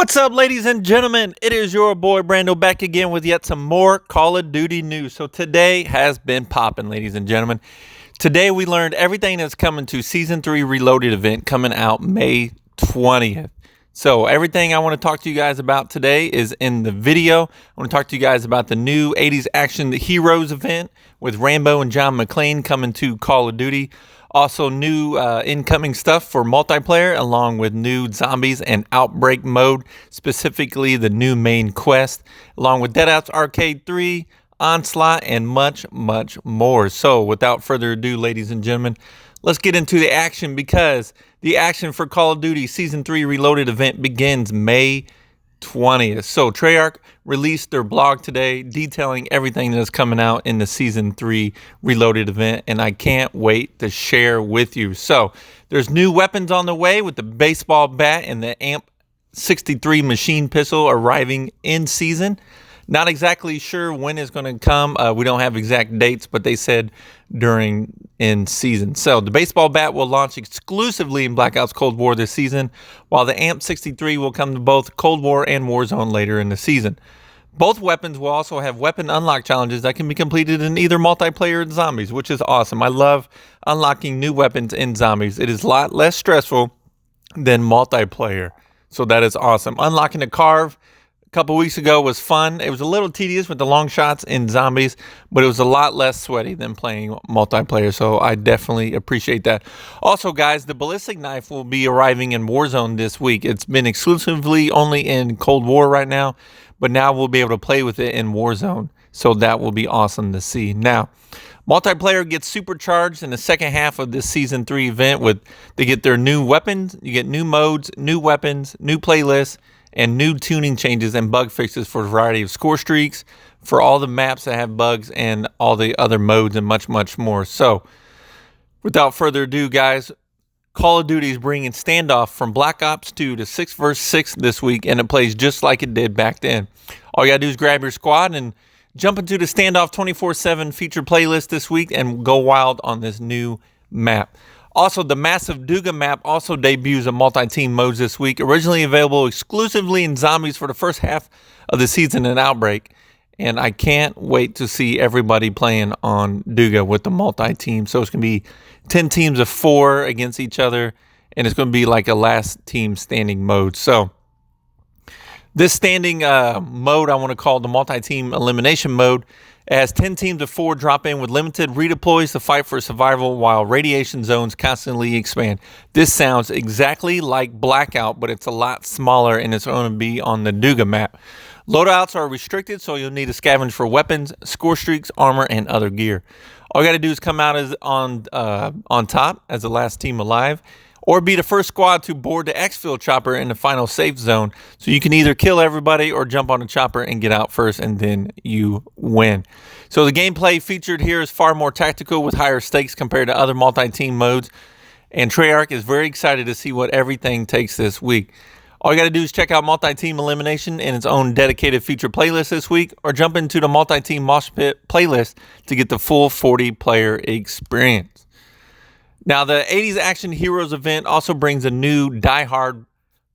What's up, ladies and gentlemen? It is your boy Brando back again with yet some more Call of Duty news. So today has been popping, ladies and gentlemen. Today we learned everything that's coming to Season 3 Reloaded event coming out May 20th. So everything I want to talk to you guys about today is in the video. I want to talk to you guys about the new 80s Action Heroes event with Rambo and John McClane coming to Call of Duty. Also new incoming stuff for multiplayer, along with new zombies and outbreak mode, specifically the new main quest, along with Deadout's Arcade 3, Onslaught, and much, much more. So without further ado, ladies and gentlemen, let's get into the action, because the action for Call of Duty Season 3 Reloaded event begins May 20th. So Treyarch released their blog today detailing everything that's coming out in the Season 3 Reloaded event, and I can't wait to share with you. So there's new weapons on the way, with the baseball bat and the AMP 63 machine pistol arriving in season. Not exactly sure when it's going to come. We don't have exact dates, but they said during in season. So the baseball bat will launch exclusively in Black Ops Cold War this season, while the AMP 63 will come to both Cold War and Warzone later in the season. Both weapons will also have weapon unlock challenges that can be completed in either multiplayer or zombies, which is awesome. I love unlocking new weapons in zombies. It is a lot less stressful than multiplayer, so that is awesome. Unlocking a carve couple weeks ago was fun. It was a little tedious with the long shots in zombies, but it was a lot less sweaty than playing multiplayer, so I definitely appreciate that. Also, guys, the ballistic knife will be arriving in Warzone this week. It's been exclusively only in Cold War right now, but now we'll be able to play with it in Warzone, so that will be awesome to see. Now, multiplayer gets supercharged in the second half of this Season 3 event. They get their new weapons, you get new modes, new weapons, new playlists, and new tuning changes and bug fixes for a variety of score streaks, for all the maps that have bugs, and all the other modes, and much, much more. So, without further ado, guys, Call of Duty is bringing Standoff from Black Ops 2 to 6 vs 6 this week, and it plays just like it did back then. All you gotta do is grab your squad and jump into the Standoff 24/7 featured playlist this week and go wild on this new map. Also, the massive Duga map also debuts a multi-team modes this week, originally available exclusively in zombies for the first half of the season in Outbreak. And I can't wait to see everybody playing on Duga with the multi-team. So it's going to be 10 teams of 4 against each other, and it's going to be like a last team standing mode. So this standing mode I want to call the multi-team elimination mode. It has 10 teams of 4 drop in with limited redeploys to fight for survival while radiation zones constantly expand. This sounds exactly like Blackout, but it's a lot smaller, and it's going to be on the Duga map. Loadouts are restricted, so you'll need to scavenge for weapons, score streaks, armor, and other gear. All you got to do is come out as on top as the last team alive, or be the first squad to board the exfil chopper in the final safe zone. So you can either kill everybody or jump on the chopper and get out first, and then you win. So the gameplay featured here is far more tactical with higher stakes compared to other multi-team modes. And Treyarch is very excited to see what everything takes this week. All you got to do is check out Multi-Team Elimination in its own dedicated feature playlist this week, or jump into the Multi-Team Mosh Pit playlist to get the full 40-player experience. Now, the 80s Action Heroes event also brings a new Die Hard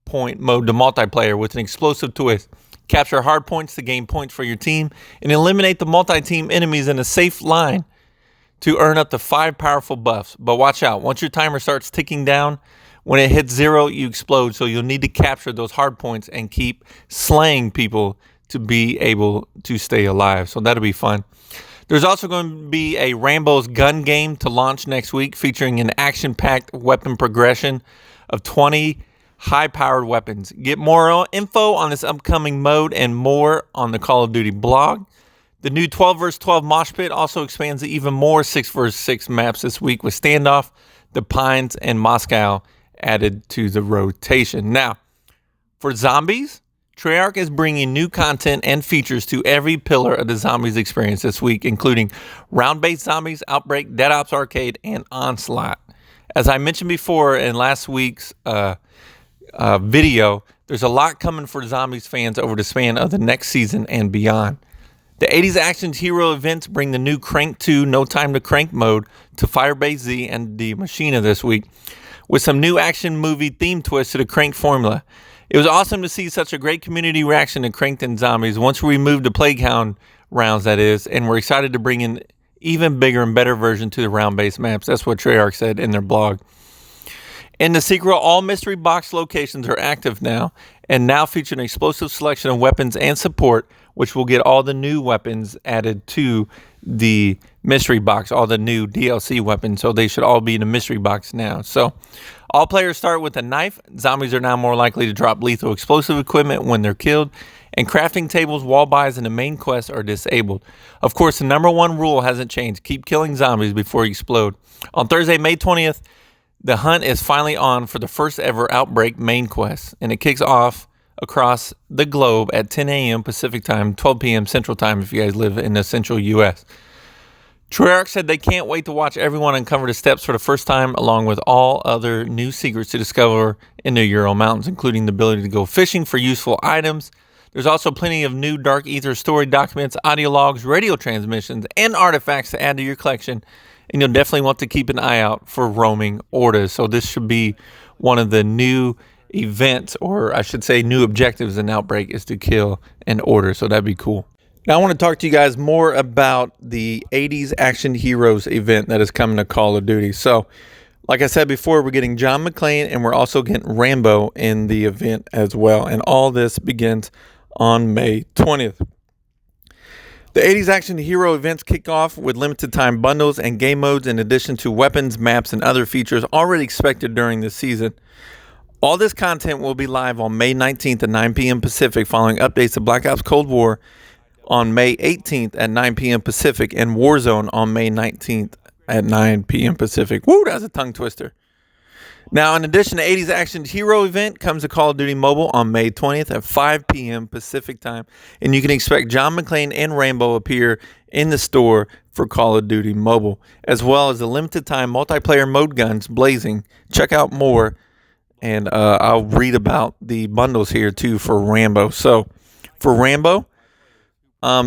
point mode to multiplayer with an explosive twist. Capture hard points to gain points for your team, and eliminate the multi-team enemies in a safe line to earn up to 5 powerful buffs. But watch out, once your timer starts ticking down, when it hits 0, you explode, so you'll need to capture those hard points and keep slaying people to be able to stay alive. So that'll be fun. There's also going to be a Rambo's gun game to launch next week, featuring an action-packed weapon progression of 20 high-powered weapons. Get more info on this upcoming mode and more on the Call of Duty blog. The new 12 vs 12 Mosh Pit also expands to even more 6 vs 6 maps this week, with Standoff, The Pines, and Moscow added to the rotation. Now, for zombies, Treyarch is bringing new content and features to every pillar of the zombies experience this week, including round-based zombies, Outbreak, Deadout's Arcade, and Onslaught. As I mentioned before in last week's video, there's a lot coming for zombies fans over the span of the next season and beyond. The 80s Action Hero events bring the new Crank 2 No Time to Crank mode to Firebase Z and the Machina this week, with some new action movie theme twists to the Crank formula. It was awesome to see such a great community reaction to Cranked Zombies once we moved to Plaguehound rounds, that is, and we're excited to bring in even bigger and better version to the round-based maps. That's what Treyarch said in their blog. In the sequel, all mystery box locations are active now, and now feature an explosive selection of weapons and support, which will get all the new weapons added to the mystery box, all the new DLC weapons, so they should all be in the mystery box now. So all players start with a knife. Zombies are now more likely to drop lethal explosive equipment when they're killed, and crafting tables, wall buys, and the main quest are disabled. Of course, the number one rule hasn't changed. Keep killing zombies before you explode. On Thursday, May 20th, the hunt is finally on for the first ever Outbreak main quest, and it kicks off across the globe at 10 a.m. Pacific Time, 12 p.m. Central Time if you guys live in the central U.S. Treyarch said they can't wait to watch everyone uncover the steps for the first time, along with all other new secrets to discover in the Ural Mountains, including the ability to go fishing for useful items. There's also plenty of new Dark Ether story documents, audio logs, radio transmissions, and artifacts to add to your collection. And you'll definitely want to keep an eye out for roaming orders. So this should be one of the new events, or I should say new objectives in Outbreak, is to kill an order. So that'd be cool. Now I want to talk to you guys more about the 80s Action Heroes event that is coming to Call of Duty. So like I said before, we're getting John McClane and we're also getting Rambo in the event as well. And all this begins on May 20th. The 80s Action Hero events kick off with limited time bundles and game modes in addition to weapons, maps, and other features already expected during the season. All this content will be live on May 19th at 9 p.m. Pacific, following updates to Black Ops Cold War on May 18th at 9 p.m. Pacific and Warzone on May 19th at 9 p.m. Pacific. Woo, that's a tongue twister. Now, in addition to 80s Action Hero event comes the Call of Duty Mobile on May 20th at 5 p.m. Pacific time. And you can expect John McClane and Rambo appear in the store for Call of Duty Mobile, as well as the limited time multiplayer mode guns blazing. Check out more, and I'll read about the bundles here too for Rambo. So for Rambo,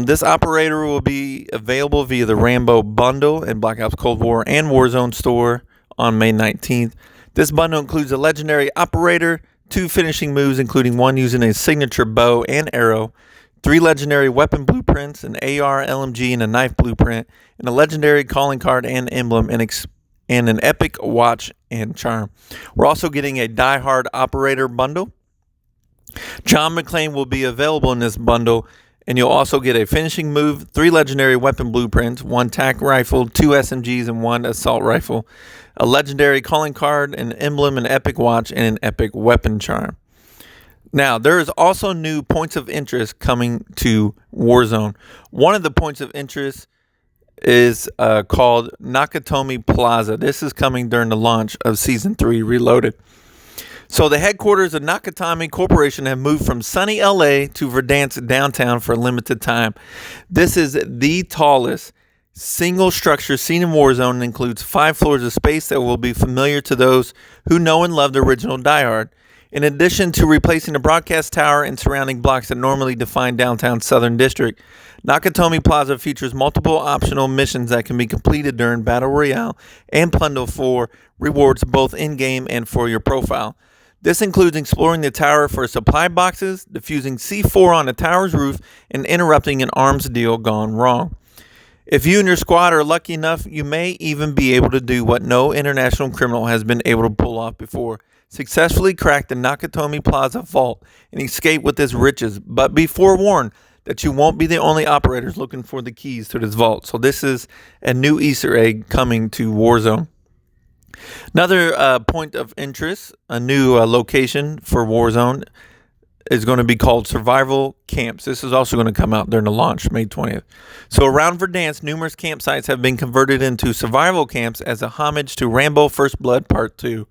this operator will be available via the Rambo bundle in Black Ops Cold War and Warzone store on May 19th. This bundle includes a legendary operator, 2 finishing moves, including one using a signature bow and arrow, 3 legendary weapon blueprints, an AR, LMG, and a knife blueprint, and a legendary calling card and emblem, and an epic watch and charm. We're also getting a Die Hard operator bundle. John McClane will be available in this bundle, and you'll also get a finishing move, 3 legendary weapon blueprints, 1 tac rifle, 2 SMGs, and 1 assault rifle, a legendary calling card, an emblem, an epic watch, and an epic weapon charm. Now, there is also new points of interest coming to Warzone. One of the points of interest is called Nakatomi Plaza. This is coming during the launch of Season 3 Reloaded. So the headquarters of Nakatomi Corporation have moved from sunny LA to Verdansk downtown for a limited time. This is the tallest single structure seen in Warzone and includes 5 floors of space that will be familiar to those who know and love the original Die Hard. In addition to replacing the broadcast tower and surrounding blocks that normally define downtown Southern District, Nakatomi Plaza features multiple optional missions that can be completed during Battle Royale and bundle for rewards both in-game and for your profile. This includes exploring the tower for supply boxes, defusing C4 on the tower's roof, and interrupting an arms deal gone wrong. If you and your squad are lucky enough, you may even be able to do what no international criminal has been able to pull off before: successfully crack the Nakatomi Plaza vault and escape with its riches. But be forewarned that you won't be the only operators looking for the keys to this vault. So this is a new Easter egg coming to Warzone. Another point of interest, a new location for Warzone, is going to be called Survival Camps. This is also going to come out during the launch, May 20th. So around Verdansk, numerous campsites have been converted into survival camps as a homage to Rambo First Blood Part 2.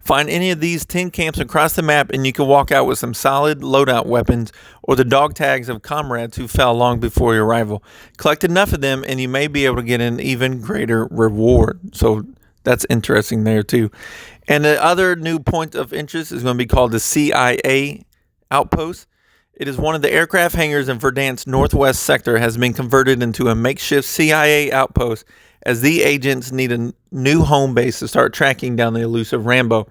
Find any of these 10 camps across the map and you can walk out with some solid loadout weapons or the dog tags of comrades who fell long before your arrival. Collect enough of them and you may be able to get an even greater reward. So that's interesting there too. And the other new point of interest is going to be called the CIA Outpost. It is one of the aircraft hangars in Verdansk's northwest sector, has been converted into a makeshift CIA outpost as the agents need a new home base to start tracking down the elusive Rambo.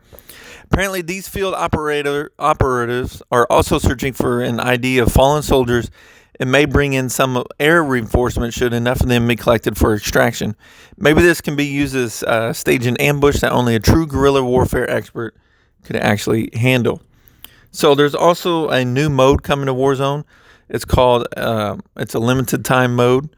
Apparently, these operatives are also searching for an ID of fallen soldiers and may bring in some air reinforcements should enough of them be collected for extraction. Maybe this can be used as stage an ambush that only a true guerrilla warfare expert could actually handle. So there's also a new mode coming to Warzone. It's called it's a limited time mode.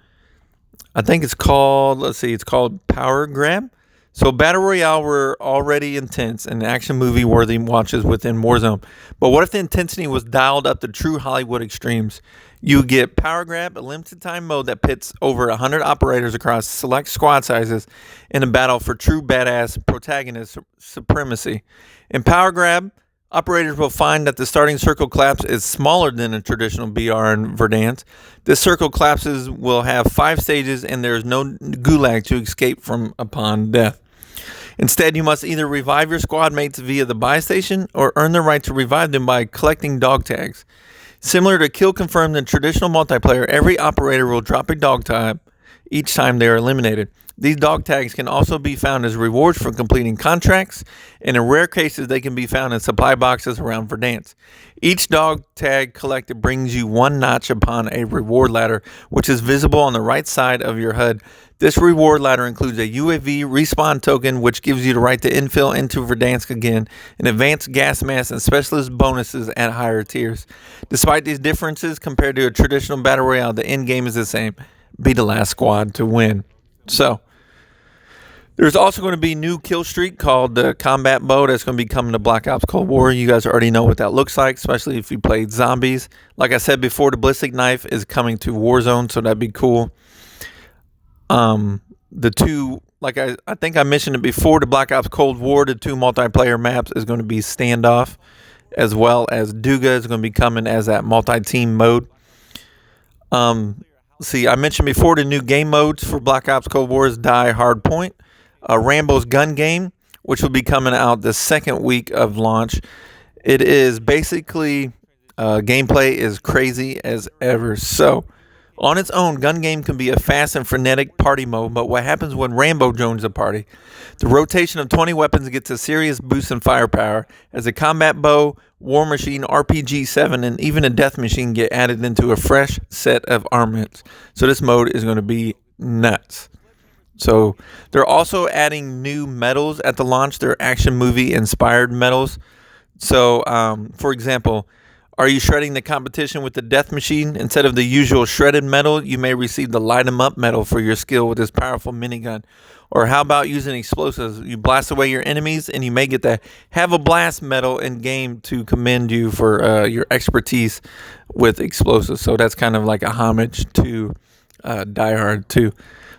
I think it's called, it's called Power Grab. So Battle Royale were already intense and action movie worthy watches within Warzone. But what if the intensity was dialed up to true Hollywood extremes? You get Power Grab, a limited time mode that pits over 100 operators across select squad sizes in a battle for true badass protagonist supremacy. In Power Grab, operators will find that the starting circle collapse is smaller than a traditional BR in Verdansk. This circle collapses will have 5 stages and there is no gulag to escape from upon death. Instead, you must either revive your squad mates via the buy station or earn the right to revive them by collecting dog tags. Similar to Kill Confirmed in traditional multiplayer, every operator will drop a dog tag each time they are eliminated. These dog tags can also be found as rewards for completing contracts, and in rare cases they can be found in supply boxes around Verdansk. Each dog tag collected brings you one notch upon a reward ladder, which is visible on the right side of your HUD. This reward ladder includes a UAV respawn token, which gives you the right to infill into Verdansk again, an advanced gas mask, and specialist bonuses at higher tiers. Despite these differences compared to a traditional battle royale, the end game is the same: be the last squad to win. So there's also going to be a new kill streak called the Combat Bow that's going to be coming to Black Ops Cold War. You guys already know what that looks like, especially if you played zombies. Like I said before, the Ballistic Knife is coming to Warzone, so that'd be cool. The two, like I think I mentioned it before, the Black Ops Cold War, the 2 multiplayer maps is going to be Standoff, as well as Duga is going to be coming as that multi-team mode. I mentioned before the new game modes for Black Ops Cold War is Die Hard Point, Rambo's gun game, which will be coming out the second week of launch. It is basically gameplay is crazy as ever. So on its own, gun game can be a fast and frenetic party mode, but what happens when Rambo joins the party? The rotation of 20 weapons gets a serious boost in firepower as a combat bow, war machine, RPG-7, and even a death machine get added into a fresh set of armaments. So this mode is going to be nuts. So they're also adding new medals at the launch. They're action movie inspired medals. So, for example, are you shredding the competition with the death machine? Instead of the usual shredded medal, you may receive the light 'em up medal for your skill with this powerful minigun. Or how about using explosives? You blast away your enemies and you may get the Have a Blast medal in game to commend you for your expertise with explosives. So that's kind of like a homage to Die Hard 2.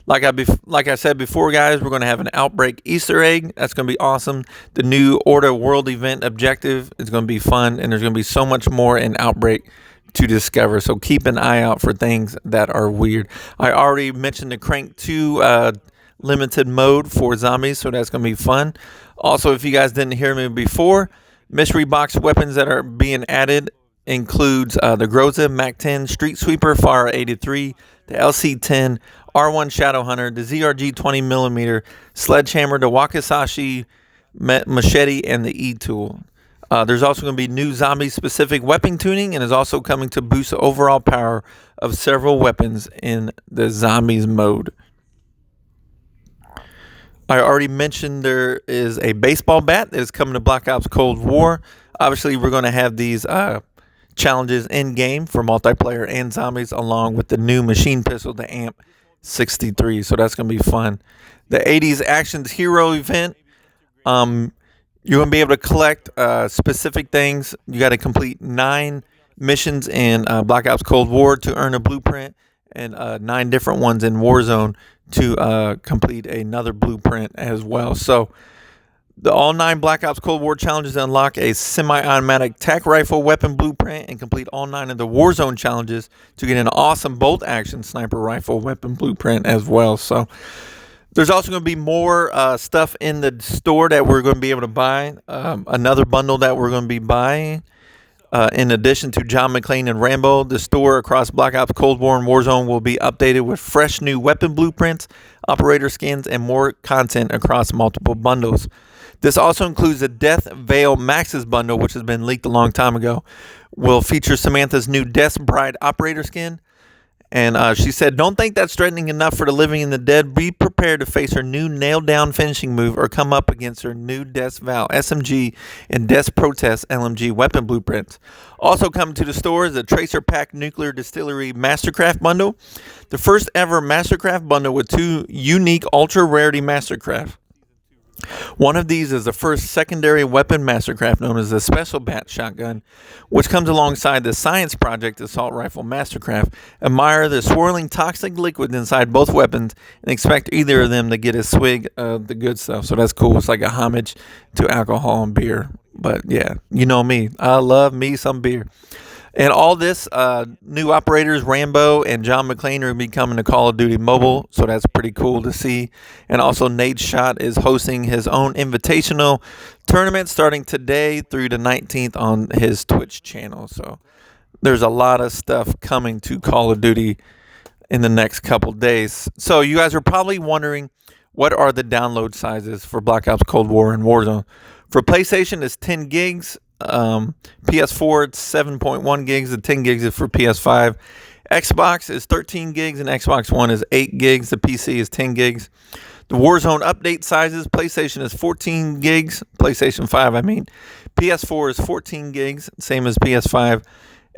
Like I said before, guys, we're going to have an Outbreak Easter egg. That's going to be awesome. The new Order World event objective is going to be fun, and there's going to be so much more in Outbreak to discover. So keep an eye out for things that are weird. I already mentioned the Crank 2 limited mode for zombies, so that's going to be fun. Also, if you guys didn't hear me before, mystery box weapons that are being added includes the Groza, MAC-10, Street Sweeper, FAR 83, the LC-10, R1 Shadow Hunter, the ZRG 20mm, Sledgehammer, the Wakizashi Machete, and the E-Tool. There's also going to be new zombie-specific weapon tuning, and is also coming to boost the overall power of several weapons in the zombies mode. I already mentioned there is a baseball bat that is coming to Black Ops Cold War. Obviously, we're going to have these challenges in game for multiplayer and zombies, along with the new machine pistol, the AMP 63. So that's going to be fun. The 80s Actions Hero event. You're going to be able to collect specific things. You got to complete 9 missions in Black Ops Cold War to earn a blueprint, and 9 different ones in Warzone to complete another blueprint as well. So all 9 Black Ops Cold War challenges unlock a semi-automatic tac rifle weapon blueprint, and complete all 9 of the Warzone challenges to get an awesome bolt-action sniper rifle weapon blueprint as well. So there's also going to be more stuff in the store that we're going to be able to buy. Another bundle that we're going to be buying. In addition to John McClane and Rambo, the store across Black Ops Cold War and Warzone will be updated with fresh new weapon blueprints, operator skins, and more content across multiple bundles. This also includes the Death Veil Max's bundle, which has been leaked a long time ago. Will feature Samantha's new Death's Bride operator skin. And she said, "Don't think that's threatening enough for the living and the dead. Be prepared to face her new nailed-down finishing move or come up against her new Death's Vow SMG and Death's Protest LMG weapon blueprints." Also coming to the store is the Tracer Pack Nuclear Distillery Mastercraft bundle. The first ever Mastercraft bundle with 2 unique ultra-rarity Mastercraft. One of these is the first secondary weapon Mastercraft known as the Special Bat Shotgun, which comes alongside the Science Project Assault Rifle Mastercraft. Admire the swirling toxic liquid inside both weapons and expect either of them to get a swig of the good stuff. So that's cool. It's like a homage to alcohol and beer. But yeah, you know me. I love me some beer. And all this, new operators, Rambo and John McClane, are becoming to Call of Duty Mobile, so that's pretty cool to see. And also, Nate Shot is hosting his own invitational tournament starting today through the 19th on his Twitch channel. So there's a lot of stuff coming to Call of Duty in the next couple days. So you guys are probably wondering, what are the download sizes for Black Ops Cold War and Warzone? For PlayStation, it's 10 gigs. PS4 it's 7.1 gigs, and 10 gigs is for PS5. Xbox is 13 gigs and Xbox One is 8 gigs. The PC is 10 gigs. The Warzone update sizes: PlayStation is 14 gigs, PlayStation 5 I mean. PS4 is 14 gigs, same as PS5.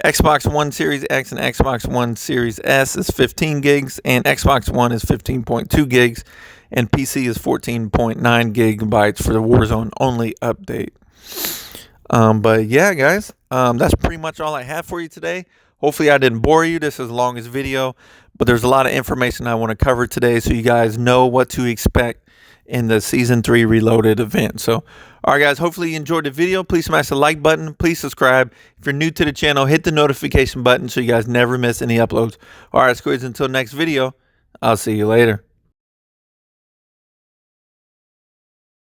Xbox One Series X and Xbox One Series S is 15 gigs, and Xbox One is 15.2 gigs, and PC is 14.9 gigabytes for the Warzone only update. But yeah, guys, that's pretty much all I have for you today. Hopefully I didn't bore you. This is the longest video, but there's a lot of information I want to cover today so you guys know what to expect in the Season 3 Reloaded event. So, all right, guys, hopefully you enjoyed the video. Please smash the like button. Please subscribe. If you're new to the channel, hit the notification button so you guys never miss any uploads. All right, squares, until next video, I'll see you later.